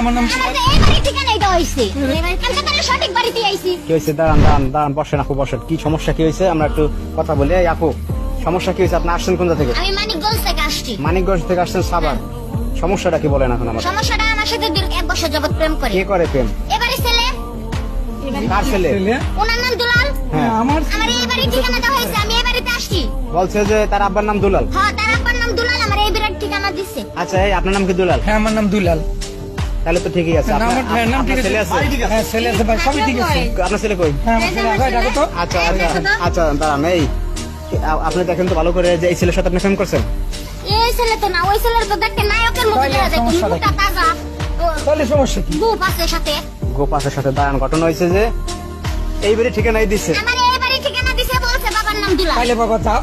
আমার নাম এই বাড়ি ঠিকানাই দেওয়া হয়েছে আমি তো তাহলে সঠিক বাড়িতে আইছি। কি হয়েছে? দাঁড়ান বসেন আপু, বসেন। কি সমস্যা কি হয়েছে আমরা একটু কথা বলি। এই আপু, সমস্যা কি হয়েছে? আপনি আসছেন কোথা থেকে? আমি মানিকগঞ্জ থেকে আসছি। মানিকগঞ্জ থেকে আসছেন সাভার। সমস্যাটা কি বলেন এখন আমার? সমস্যাটা আমার সাথে দীর্ঘ 1 বছর যাবত প্রেম করে। কে করে প্রেম? এবারে ছেলে কার ছেলে? ওনার নাম দুলাল। হ্যাঁ, আমার আমার এই বাড়ি ঠিকানা দেওয়া হয়েছে, আমি এই বাড়িতে আসছি। বলছে যে তার আব্বার নাম দুলাল। হ্যাঁ, তার আব্বার নাম দুলাল, আমার এই বাড়ির ঠিকানা দিচ্ছে। আচ্ছা, এই আপনার নাম কি দুলাল? হ্যাঁ আমার নাম দুলাল। তাহলে তো ঠিকই আছে। না, আপনার আমার ভাইয়ের নাম ঠিক আপনার আছে। ছেলে আছে? হ্যাঁ ছেলে আছে ভাই, সবই ঠিক আছে। আপনার ছেলে কই? হ্যাঁ আমার ছেলে ভাই ডাকো তো। আচ্ছা দাঁড়ান। এই আপনি দেখেন তো ভালো করে যে এই ছেলের সাথে আপনি প্রেম করছেন। এই ছেলে তো না, ওই ছেলের তো দেখতে নায়কের মতো তাহলে দেখা যায়, সমস্যা মুখটা তাজা, তাহলে সমস্যা কি? বুক আছে সাথে। গোপাসের সাথে দাঁড়ান, ঘটনা হয়েছে যে এই বাড়ি ঠিকানাই দিচ্ছে। আমার এই বাড়ি ঠিকানা দিছে, বলছে বাবার নাম দুলাল। তাহলে বাবা যাও।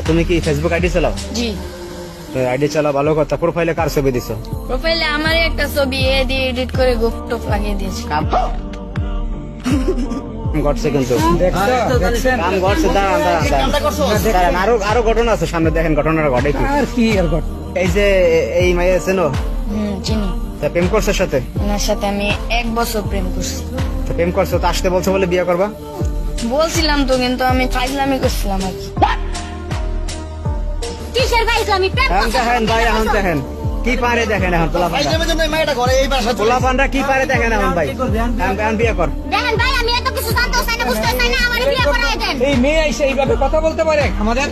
তুমি কি ফেসবুক আইডি চালাও? জি, আইডি চালাও, ভালো কথা। প্রোফাইলে কার ছবি দিছো? প্রোফাইলে আমার একটা ছবি এডিট করে গুপটপ লাগিয়ে দিয়েছি। কাম ঘটছে কিন্তু, দেখছেন? কাম ঘটছে। দাঁড়ান, আরো ঘটনা আছে সামনে, দেখেন ঘটনাটা ঘটে কি। আর কি আর ঘট। এই যে এই মাইয়া চেনো? চিনি। তা প্রেম করছে সাথে? ওনার সাথে আমি 1 বছর প্রেম করছি। তো প্রেম করছো তো আসতে বলছো বলে বিয়ে করবা? বলছিলাম তো, কিন্তু আমি ফাইজলামি করছিলাম আর কি। কিসের ভাই আমি প্রেম এখন দেখেন ভাই, এখন দেখেন কি পারে, দেখেন এখন পোলাপানরা কি পারে দেখেন এখন ভাই। এখন বিয়ে কর। দেখেন ভাই, আমি এত কিছু জানতে চাই না, বুঝতে চাই না, আমার বিয়ে করায় দেন। এই মেয়ে এসে এইভাবে কথা বলতে পারে আমাদের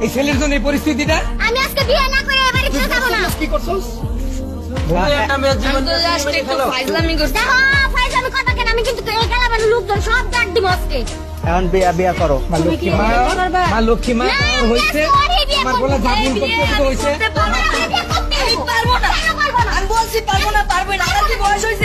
এই ছেলের জন্য এই পরিস্থিতিটা? আমি আজকে বিয়ে না করে এবারে ছেড়ে যাবো না। আমি তো জাস্ট একটু ফাইজলামি করছি। দেখো ফাইজামি কথা কেন, আমি কিন্তু এই গেলাম লোকজন সব ডাক দিব আজকে। এখন বিয়ে করো। মা লক্ষ্মী মা, মা লক্ষ্মী মা হয়েছে আমার বলা জামিন করতে হয়েছে। আমি বলছি পারবো না, পারবো না। আমার কি বয়স হয়েছে?